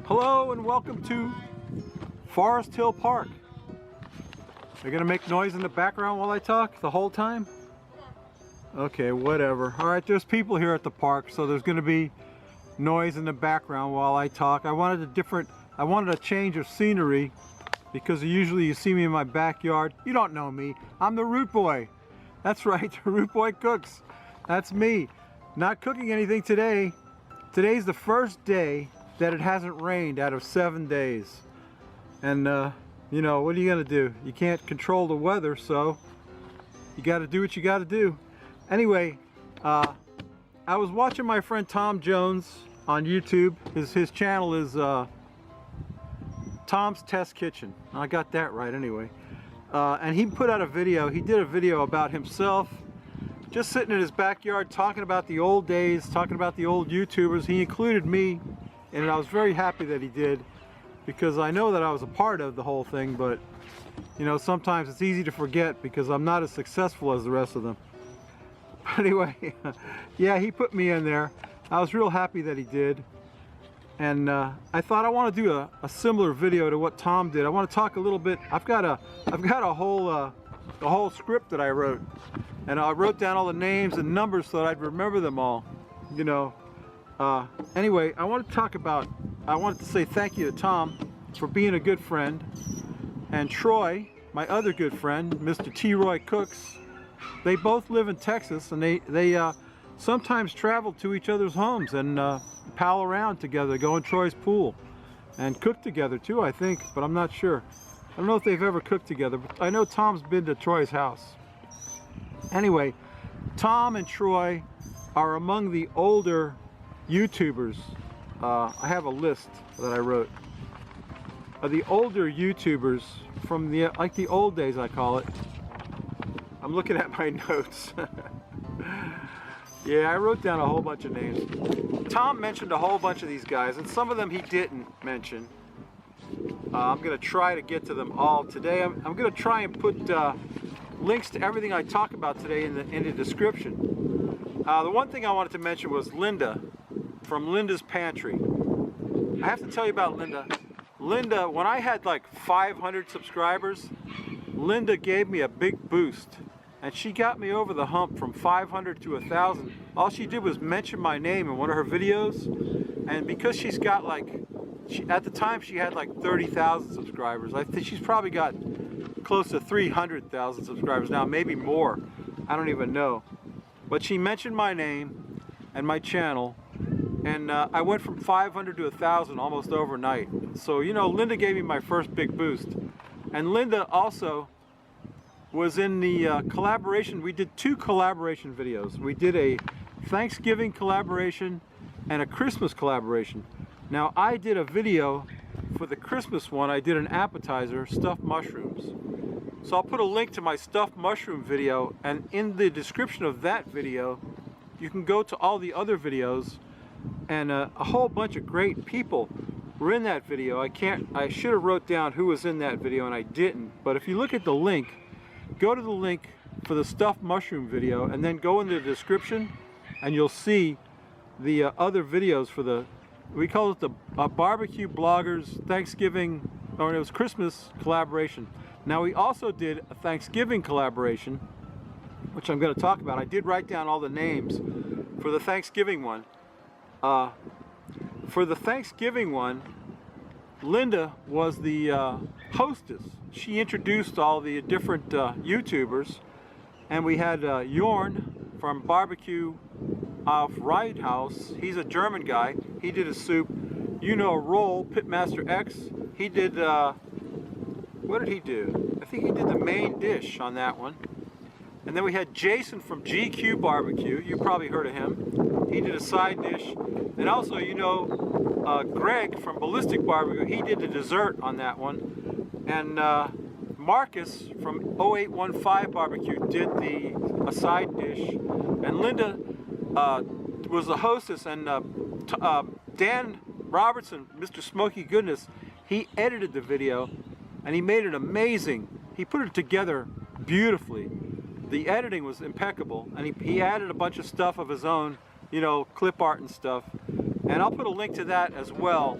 Hello and welcome to Forest Hill Park. They're gonna make noise in the background while I talk the whole time? Okay, whatever. Alright, there's people here at the park, so there's gonna be noise in the background while I talk. I wanted a change of scenery because usually you see me in my backyard. You don't know me. I'm the Root Boy. That's right, the Root Boy cooks. That's me. Not cooking anything today. Today's the first day that it hasn't rained out of 7 days. And you know, what are you gonna do? You can't control the weather, so you gotta do what you gotta do. Anyway, I was watching my friend Tom Jones on YouTube. His channel is Tom's Test Kitchen. I got that right anyway. And he put out a video. He did a video about himself just sitting in his backyard talking about the old days, talking about the old YouTubers. He included me, and I was very happy that he did, because I know that I was a part of the whole thing, but you know, sometimes it's easy to forget because I'm not as successful as the rest of them. But anyway, yeah, he put me in there. I was real happy that he did. And I thought I want to do a similar video to what Tom did. I want to talk a little bit. I've got a whole script that I wrote, and I wrote down all the names and numbers so that I'd remember them all. You know. Anyway, I wanted to say thank you to Tom for being a good friend, and Troy, my other good friend, Mr. T. Roy Cooks. They both live in Texas, and they sometimes travel to each other's homes and pal around together, go in Troy's pool, and cook together too, I think, but I'm not sure. I don't know if they've ever cooked together, but I know Tom's been to Troy's house. Anyway, Tom and Troy are among the older YouTubers. I have a list that I wrote of the older YouTubers from like the old days, I call it. I'm looking at my notes. Yeah, I wrote down a whole bunch of names. Tom mentioned a whole bunch of these guys, and some of them he didn't mention. I'm going to try to get to them all today. I'm going to try and put links to everything I talk about today in the description. The one thing I wanted to mention was Linda from Linda's Pantry. I have to tell you about Linda. Linda, when I had like 500 subscribers, Linda gave me a big boost. And she got me over the hump from 500 to 1,000. All she did was mention my name in one of her videos. And because she's got like, at the time she had like 30,000 subscribers. I think she's probably got close to 300,000 subscribers now, maybe more. I don't even know. But she mentioned my name and my channel. And I went from 500 to 1,000 almost overnight. So, you know, Linda gave me my first big boost. And Linda also was in the collaboration. We did 2 collaboration videos. We did a Thanksgiving collaboration and a Christmas collaboration. Now, I did a video for the Christmas one. I did an appetizer, stuffed mushrooms. So I'll put a link to my stuffed mushroom video, and in the description of that video you can go to all the other videos, and a whole bunch of great people were in that video. I should have wrote down who was in that video and I didn't, but if you look at the link, go to the link for the stuffed mushroom video and then go in the description and you'll see the other videos for the, we call it the BBQ Bloggers Thanksgiving, or it was Christmas collaboration. Now we also did a Thanksgiving collaboration, which I'm going to talk about. I did write down all the names for the Thanksgiving one. For the Thanksgiving one, Linda was the hostess. She introduced all the different YouTubers, and we had Jorn from Barbecue off Right House. He's a German guy. He did a soup. You know, Roll, Pitmaster X. He did, what did he do? I think he did the main dish on that one. And then we had Jason from GqueBBQ. You probably heard of him. He did a side dish. And also, you know, Greg from Ballistic BBQ, he did the dessert on that one. And Marcus from 0815 BBQ did a side dish. And Linda was the hostess, and Dan Robertson, Mr. Smokey Goodness, he edited the video and he made it amazing. He put it together beautifully. The editing was impeccable, and he added a bunch of stuff of his own, you know, clip art and stuff. And I'll put a link to that as well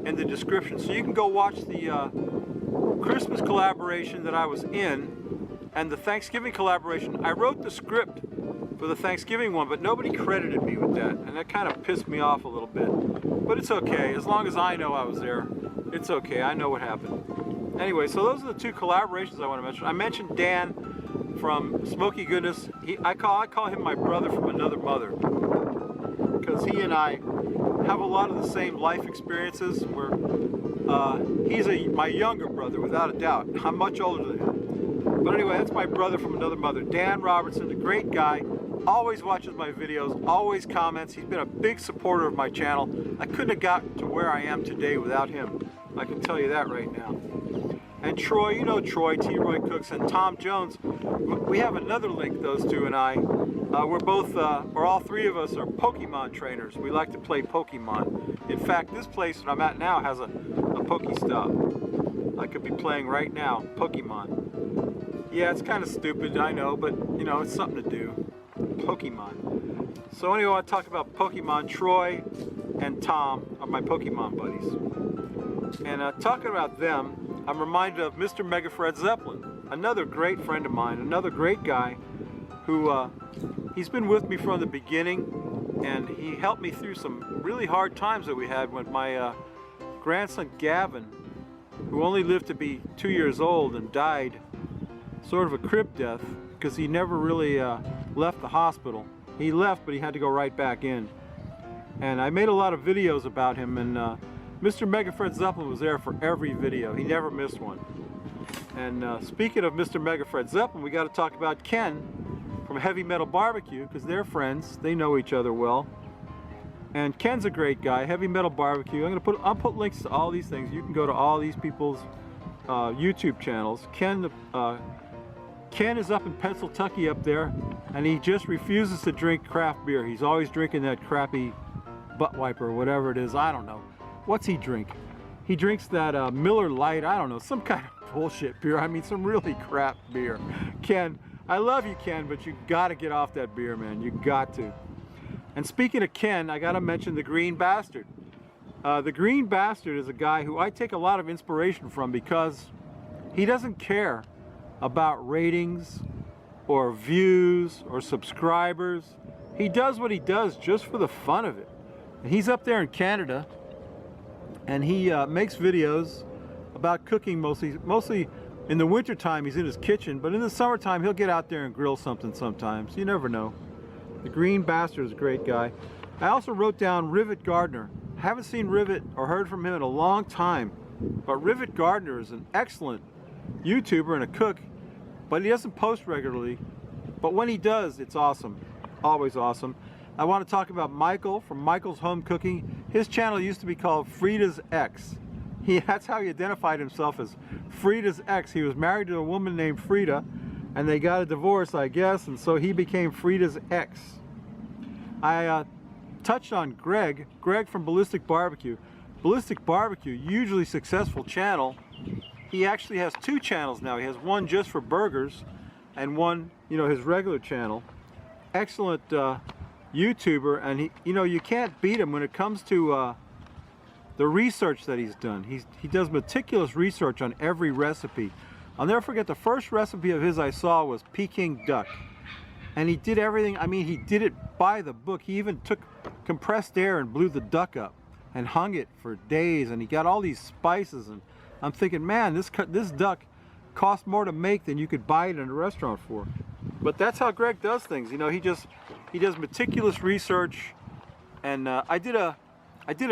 in the description. So you can go watch the Christmas collaboration that I was in and the Thanksgiving collaboration. I wrote the script for the Thanksgiving one, but nobody credited me with that. And that kind of pissed me off a little bit. But it's okay. As long as I know I was there, it's okay. I know what happened. Anyway, so those are the two collaborations I want to mention. I mentioned Dan from Smokey Goodness. I call him my brother from another mother, because he and I have a lot of the same life experiences. He's my younger brother, without a doubt. I'm much older than him. But anyway, that's my brother from another mother. Dan Robertson, a great guy, always watches my videos, always comments. He's been a big supporter of my channel. I couldn't have gotten to where I am today without him. I can tell you that right now. And Troy, you know Troy, T-Roy Cooks, and Tom Jones. We have another link, those two and I. We're both, or all three of us are Pokemon trainers. We like to play Pokemon. In fact, this place that I'm at now has a Pokestop. I could be playing right now, Pokemon. Yeah, it's kind of stupid, I know, but you know, it's something to do. Pokemon. So anyway, I want to talk about Pokemon. Troy and Tom are my Pokemon buddies. And talking about them, I'm reminded of Mr. MegaFredZeppelin, another great friend of mine, another great guy who he's been with me from the beginning, and he helped me through some really hard times that we had when my grandson Gavin, who only lived to be 2 years old and died sort of a crib death because he never really left the hospital. He left, but he had to go right back in. And I made a lot of videos about him, and Mr. MegaFredZeppelin was there for every video. He never missed one. And speaking of Mr. MegaFredZeppelin, we got to talk about Ken from Heavy Metal BBQ, because they're friends. They know each other well. And Ken's a great guy. Heavy Metal BBQ. I'll put links to all these things. You can go to all these people's YouTube channels. Ken is up in Pennsylvania up there, and he just refuses to drink craft beer. He's always drinking that crappy butt wiper or whatever it is. I don't know. What's he drink? He drinks that Miller Lite, I don't know, some kind of bullshit beer. I mean, some really crap beer. Ken, I love you, Ken, but you gotta get off that beer, man. You got to. And speaking of Ken, I gotta mention the Green Bastard. The Green Bastard is a guy who I take a lot of inspiration from, because he doesn't care about ratings or views or subscribers. He does what he does just for the fun of it. And he's up there in Canada, and he makes videos about cooking, mostly in the wintertime he's in his kitchen, but in the summertime he'll get out there and grill something sometimes. You never know. The Green Bastard is a great guy. I also wrote down Rivet Gardner. I haven't seen Rivet or heard from him in a long time, but Rivet Gardner is an excellent YouTuber and a cook, but he doesn't post regularly. But when he does, it's awesome. Always awesome. I want to talk about Michael from Michael's Home Cooking. His channel used to be called Frida's X. That's how he identified himself, as Frida's X. He was married to a woman named Frida, and they got a divorce, I guess, and so he became Frida's X. I touched on Greg from Ballistic BBQ. Ballistic BBQ, hugely successful channel. He actually has two channels now. He has one just for burgers and one, you know, his regular channel. Excellent YouTuber, and you can't beat him when it comes to the research that he's done. He does meticulous research on every recipe. I'll never forget the first recipe of his I saw was Peking duck, and he did everything. I mean, he did it by the book. He even took compressed air and blew the duck up and hung it for days, and he got all these spices, and I'm thinking, man, this duck cost more to make than you could buy it in a restaurant for. But that's how Greg does things. You know, he does meticulous research, and I did a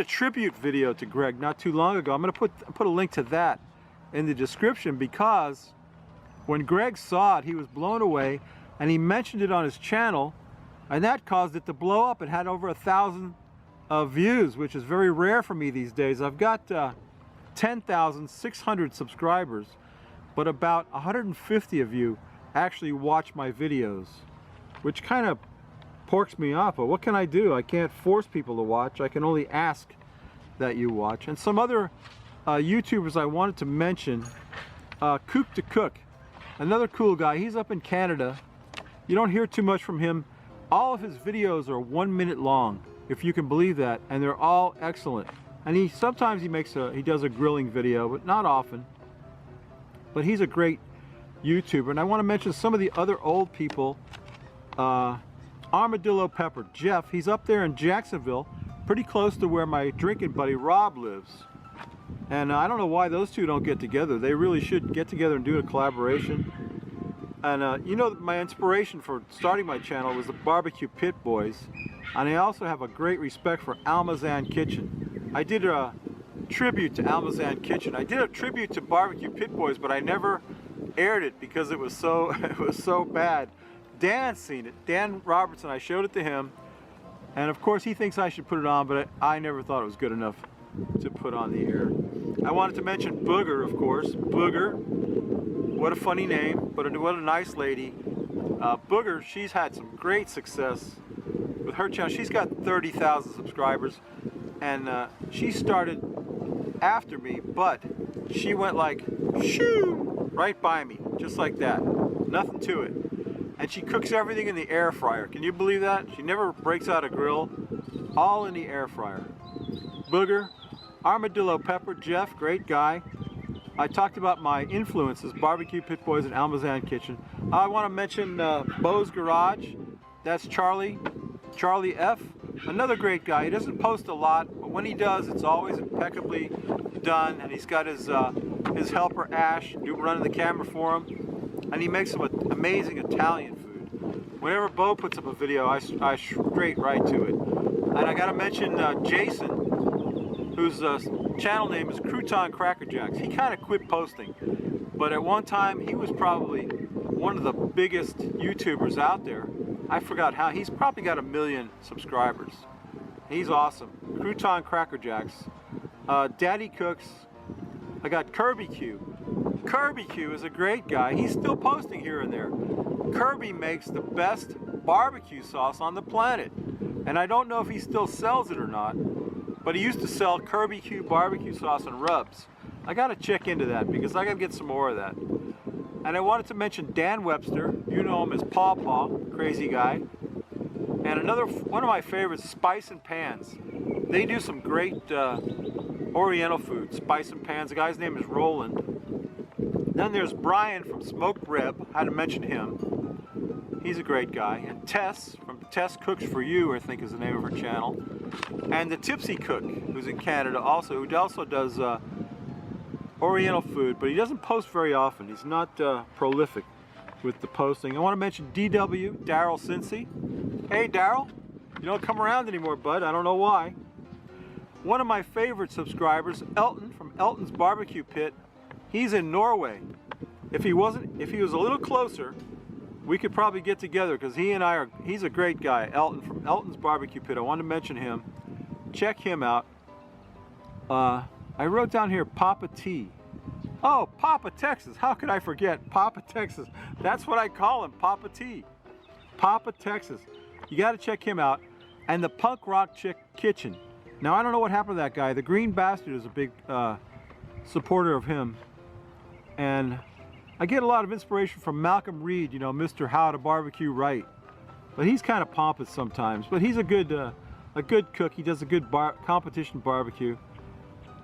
tribute video to Greg not too long ago. I'm going to put a link to that in the description, because when Greg saw it, he was blown away, and he mentioned it on his channel, and that caused it to blow up. It had over 1,000 views, which is very rare for me these days. I've got 10,600 subscribers, but about 150 of you actually watch my videos, which kind of porks me off. But what can I do? I can't force people to watch. I can only ask that you watch. And some other YouTubers I wanted to mention, Kook To Cook, another cool guy. He's up in Canada. You don't hear too much from him. All of his videos are 1 minute long. if you can believe that, and they're all excellent. And sometimes he does a grilling video, but not often. But he's a great YouTuber. And I want to mention some of the other old people. Armadillo Pepper, Jeff, he's up there in Jacksonville, pretty close to where my drinking buddy Rob lives. And I don't know why those two don't get together. They really should get together and do a collaboration. And you know, my inspiration for starting my channel was the Barbecue Pit Boys. And I also have a great respect for Almazan Kitchen. I did a tribute to Almazan Kitchen. I did a tribute to Barbecue Pit Boys, but I never aired it because it was so bad. Dan's seen it. Dan Robertson, I showed it to him. And of course he thinks I should put it on, but I never thought it was good enough to put on the air. I wanted to mention Booger, of course. Booger, what a funny name, but what a nice lady. Booger, she's had some great success with her channel. She's got 30,000 subscribers, and she started after me, but she went like, shoo, right by me, just like that. Nothing to it. And she cooks everything in the air fryer. Can you believe that? She never breaks out a grill. All in the air fryer. Booger, Armadillo Pepper, Jeff, great guy. I talked about my influences, Barbecue Pit Boys and Almazan Kitchen. I want to mention Bo's Garage. That's Charlie F. Another great guy. He doesn't post a lot, but when he does, it's always impeccably done. And he's got his helper Ash running the camera for him. And he makes some amazing Italian food. Whenever Bo puts up a video, I straight right to it. And I gotta mention Jason, whose channel name is Crouton Crackerjacks. He kind of quit posting, but at one time he was probably one of the biggest YouTubers out there. I forgot how. He's probably got 1 million subscribers. He's awesome. Crouton Crackerjacks. Daddy Cooks. I got Kirby Q. Kirby Q is a great guy. He's still posting here and there. Kirby makes the best barbecue sauce on the planet. And I don't know if he still sells it or not, but he used to sell Kirby Q barbecue sauce and rubs. I gotta check into that because I gotta get some more of that. And I wanted to mention Dan Webster. You know him as Paw Paw, crazy guy. And one of my favorites, Spice and Pans. They do some great Oriental food, Spice and Pans. The guy's name is Roland. Then there's Brian from Smoke Reb. I had to mention him. He's a great guy. And Tess from Tess Cooks For You, I think is the name of her channel. And the Tipsy Cook, who's in Canada also, who also does Oriental food, but he doesn't post very often. He's not prolific with the posting. I want to mention DW, Daryl Cincy. Hey Daryl, you don't come around anymore, bud. I don't know why. One of my favorite subscribers, Elton from Elton's Barbecue Pit. He's in Norway. If he was a little closer, we could probably get together because he's a great guy. Elton from Elton's Barbecue Pit. I want to mention him. Check him out. I wrote down here Papa T. Oh, Papa Texas. How could I forget? Papa Texas. That's what I call him, Papa T. Papa Texas. You got to check him out. And the Punk Rock Chick Kitchen. Now, I don't know what happened to that guy. The Green Bastard is a big supporter of him. And I get a lot of inspiration from Malcolm Reed, you know, Mr. How to Barbecue Right. But he's kind of pompous sometimes. But he's a good cook. He does a good competition barbecue.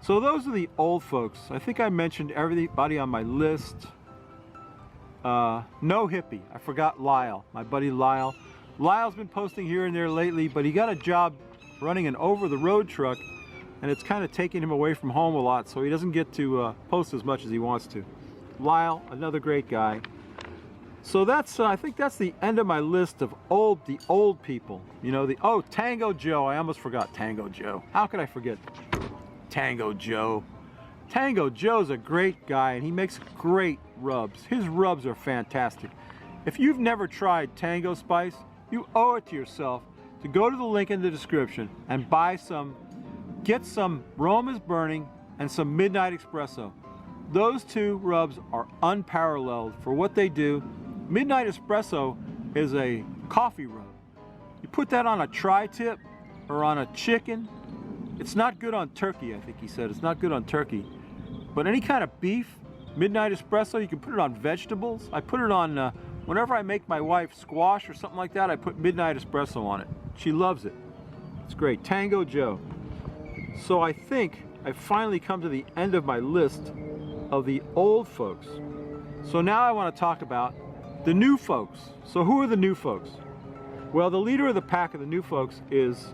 So those are the old folks. I think I mentioned everybody on my list. No Hippie. I forgot Lyle, my buddy Lyle. Lyle's been posting here and there lately, but he got a job running an over-the-road truck, and it's kind of taking him away from home a lot, so he doesn't get to post as much as he wants to. Lyle, another great guy. So that's, I think that's the end of my list of the old people. You know, oh, Tango Joe. I almost forgot Tango Joe. How could I forget Tango Joe? Tango Joe's a great guy, and he makes great rubs. His rubs are fantastic. If you've never tried Tango Spice, you owe it to yourself to go to the link in the description and get some Rome is Burning and some Midnight Espresso. Those two rubs are unparalleled for what they do. Midnight Espresso is a coffee rub. You put that on a tri-tip or on a chicken. It's not good on turkey, I think he said. It's not good on turkey. But any kind of beef, Midnight Espresso, you can put it on vegetables. I put it on, whenever I make my wife squash or something like that, I put Midnight Espresso on it. She loves it. It's great. Tango Joe. So I think I've finally come to the end of my list of the old folks. So now I want to talk about the new folks. So who are the new folks? Well, the leader of the pack of the new folks is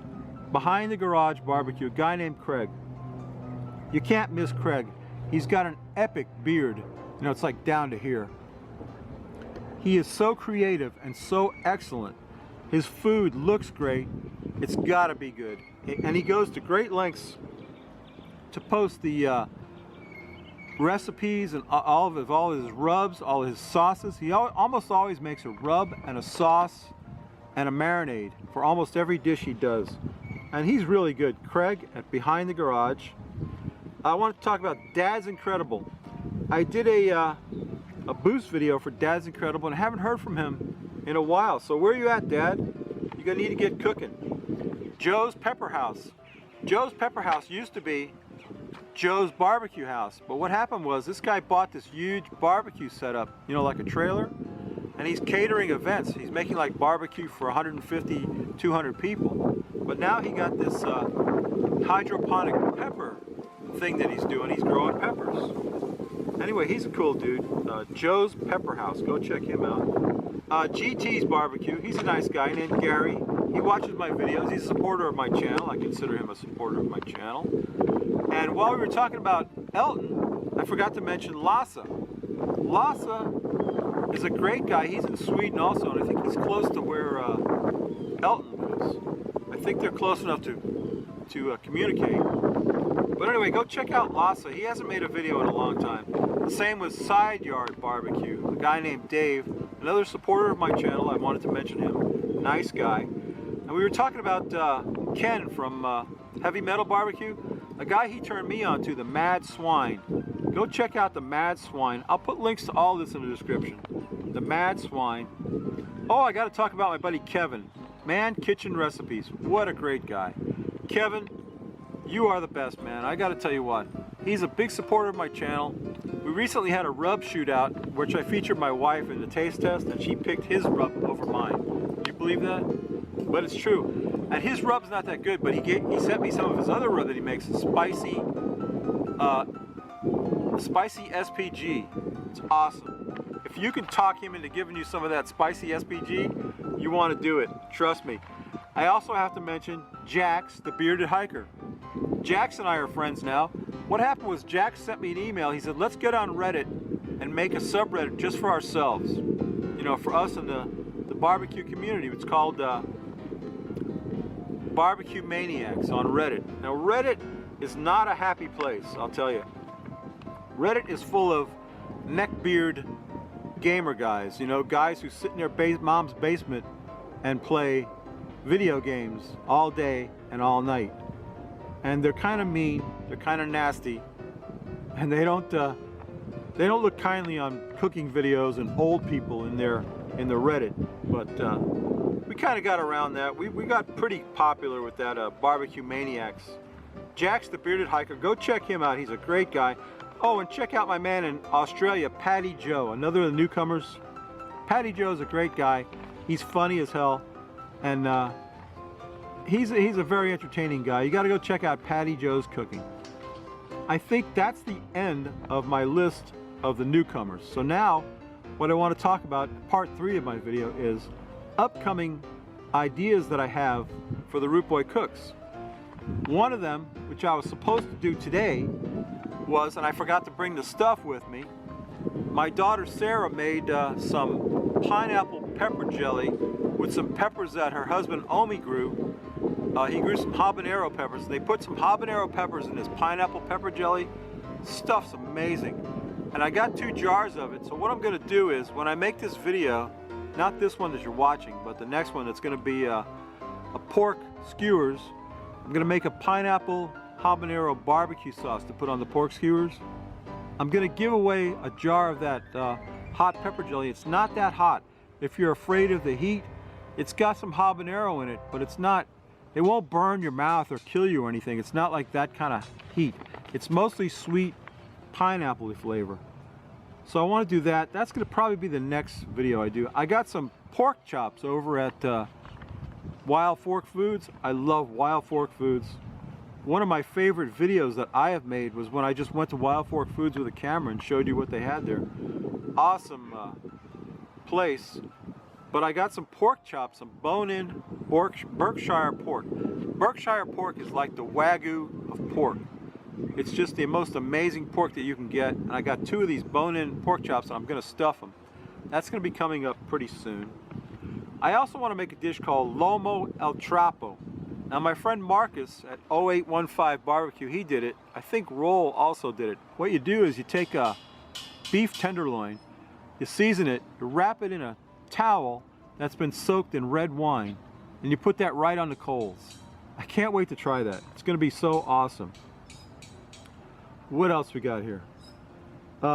Behind the Garage Barbecue, a guy named Craig. You can't miss Craig. He's got an epic beard. You know, it's like down to here. He is so creative and so excellent. His food looks great. It's gotta be good. And he goes to great lengths to post the recipes and all of his rubs, all of his sauces. He almost always makes a rub and a sauce and a marinade for almost every dish he does. And he's really good. Craig at Behind the Garage. I want to talk about Dad's Incredible. I did a boost video for Dad's Incredible and I haven't heard from him in a while. So where are you at, Dad? You're gonna need to get cooking. Joe's Pepper House. Joe's Pepper House used to be Joe's Barbecue House, but what happened was this guy bought this huge barbecue setup, you know, like a trailer, and he's catering events. He's making like barbecue for 150, 200 people. But now he got this hydroponic pepper thing that he's doing. He's growing peppers. Anyway, he's a cool dude. Joe's Pepper House. Go check him out. GT's Barbecue. He's a nice guy named Gary. He watches my videos. He's a supporter of my channel. I consider him a supporter of my channel. And while we were talking about Elton, I forgot to mention Lasse. Lasse is a great guy. He's in Sweden also, and I think he's close to where Elton is. I think they're close enough to communicate. But anyway, go check out Lasse. He hasn't made a video in a long time. The same with Yard BBQ, a guy named Dave, another supporter of my channel. I wanted to mention him. Nice guy. And we were talking about Ken from Heavy Metal BBQ, a guy he turned me on to, the Mad Swine. Go check out the Mad Swine. I'll put links to all this in the description. The Mad Swine. Oh, I got to talk about my buddy Kevin. Man Kitchen Recipes. What a great guy. Kevin, you are the best, man. I got to tell you what. He's a big supporter of my channel. We recently had a rub shootout, which I featured my wife in the taste test, and she picked his rub over mine. Do you believe that? But it's true. And his rub's not that good, but he sent me some of his other rub that he makes. Spicy SPG. It's awesome. If you can talk him into giving you some of that spicy SPG, you want to do it. Trust me. I also have to mention Jaxx, the bearded hiker. Jaxx and I are friends now. What happened was Jaxx sent me an email. He said, let's get on Reddit and make a subreddit just for ourselves. You know, for us in the barbecue community. It's called BBQ Maniacs on Reddit. Now Reddit is not a happy place, I'll tell you. Reddit is full of neckbeard gamer guys, you know, guys who sit in their mom's basement and play video games all day and all night. And they're kind of mean, they're kind of nasty, and they don't look kindly on cooking videos and old people in the Reddit. But we kind of got around that. We got pretty popular with that BBQ Maniacs. Jaxx the bearded hiker, go check him out. He's a great guy. Oh, and check out my man in Australia, Paddy Joe, another of the newcomers. Paddy Joe's a great guy. He's funny as hell, and he's a very entertaining guy. You got to go check out Paddy Joe's cooking. I think that's the end of my list of the newcomers. So now, what I want to talk about, part 3 of my video, is upcoming ideas that I have for the Rootboy Cooks. One of them, which I was supposed to do today, was, and I forgot to bring the stuff with me, my daughter Sarah made some pineapple pepper jelly with some peppers that her husband Omi grew. He grew some habanero peppers. They put some habanero peppers in this pineapple pepper jelly. Stuff's amazing. And I got 2 jars of it. So what I'm going to do is, when I make this video, not this one that you're watching, but the next one that's going to be a pork skewers, I'm going to make a pineapple habanero barbecue sauce to put on the pork skewers. I'm going to give away a jar of that hot pepper jelly. It's not that hot. If you're afraid of the heat, it's got some habanero in it, but it's not, it won't burn your mouth or kill you or anything. It's not like that kind of heat. It's mostly sweet pineapple flavor. So I want to do that. That's going to probably be the next video I do. I got some pork chops over at Wild Fork Foods. I love Wild Fork Foods. One of my favorite videos that I have made was when I just went to Wild Fork Foods with a camera and showed you what they had there. Awesome place. But I got some pork chops, some bone-in Berkshire pork. Berkshire pork is like the Wagyu of pork. It's just the most amazing pork that you can get. And I got 2 of these bone-in pork chops and I'm going to stuff them. That's going to be coming up pretty soon. I also want to make a dish called Lomo El Trapo. Now my friend Marcus at 0815 Barbecue, he did it. I think Roll also did it. What you do is you take a beef tenderloin, you season it, you wrap it in a towel that's been soaked in red wine, and you put that right on the coals. I can't wait to try that. It's going to be so awesome. What else we got here?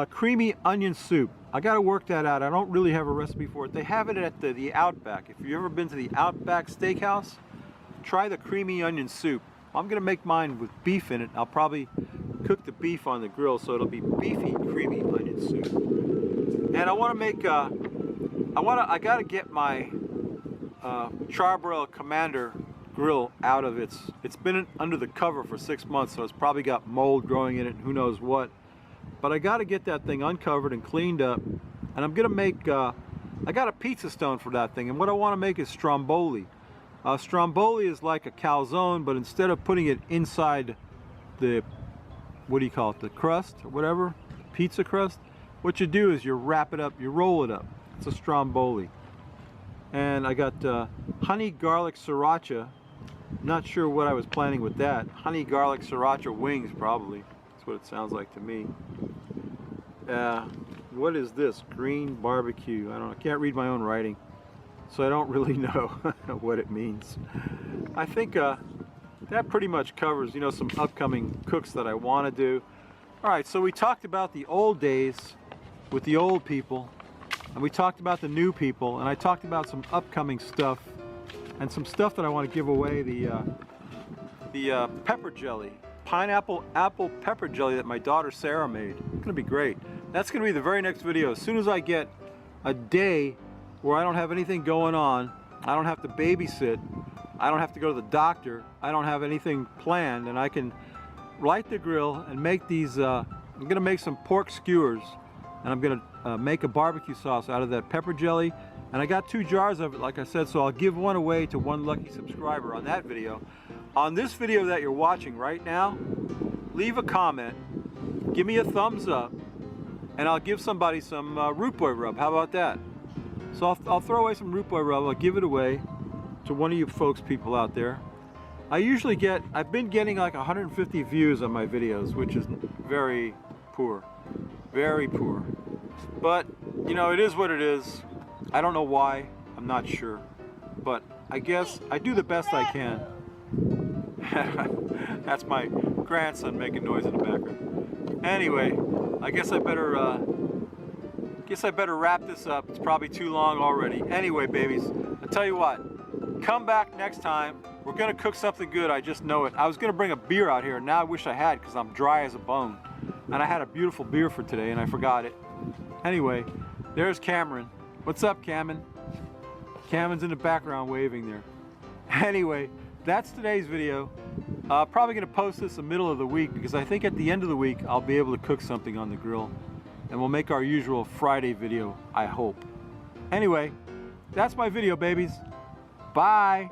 Creamy onion soup. I got to work that out. I don't really have a recipe for it. They have it at the Outback. If you've ever been to the Outback Steakhouse, try the creamy onion soup. I'm going to make mine with beef in it. I'll probably cook the beef on the grill so it'll be beefy, creamy onion soup. And I want to make, I got to get my Charbroil Commander grill out of it's been under the cover for 6 months, so it's probably got mold growing in it, who knows what. But I got to get that thing uncovered and cleaned up. And I'm going to make, I got a pizza stone for that thing. And what I want to make is stromboli. Stromboli is like a calzone, but instead of putting it inside the, what do you call it, the crust or whatever, pizza crust, what you do is you wrap it up, you roll it up. It's a stromboli. And I got honey garlic sriracha. Not sure what I was planning with that. Honey garlic sriracha wings, probably. That's what it sounds like to me. What is this? Green barbecue. I don't know. I can't read my own writing, so I don't really know what it means. I think that pretty much covers, you know, some upcoming cooks that I want to do. All right, so we talked about the old days with the old people, and we talked about the new people, and I talked about some upcoming stuff and some stuff that I want to give away. The pepper jelly, pineapple apple pepper jelly that my daughter Sarah made. It's gonna be great. That's gonna be the very next video. As soon as I get a day where I don't have anything going on, I don't have to babysit, I don't have to go to the doctor, I don't have anything planned, and I can light the grill and make these, I'm gonna make some pork skewers, and I'm gonna make a barbecue sauce out of that pepper jelly. And I got 2 jars of it, like I said, so I'll give one away to one lucky subscriber on that video. On this video that you're watching right now, leave a comment, give me a thumbs up, and I'll give somebody some Rootboy rub. How about that? So I'll throw away some Rootboy rub. I'll give it away to one of you folks, people out there. I usually get, I've been getting like 150 views on my videos, which is very poor. Very poor. But, you know, it is what it is. I don't know why, I'm not sure, but I guess I do the best I can. That's my grandson making noise in the background. Anyway, I guess I better wrap this up. It's probably too long already. Anyway, babies, I tell you what, come back next time. We're gonna cook something good, I just know it. I was gonna bring a beer out here, and now I wish I had, because I'm dry as a bone. And I had a beautiful beer for today, and I forgot it. Anyway, there's Cameron. What's up, Cameron? Cameron's in the background waving there. Anyway, that's today's video. Probably gonna post this in the middle of the week, because I think at the end of the week I'll be able to cook something on the grill, and we'll make our usual Friday video, I hope. Anyway, that's my video, babies. Bye.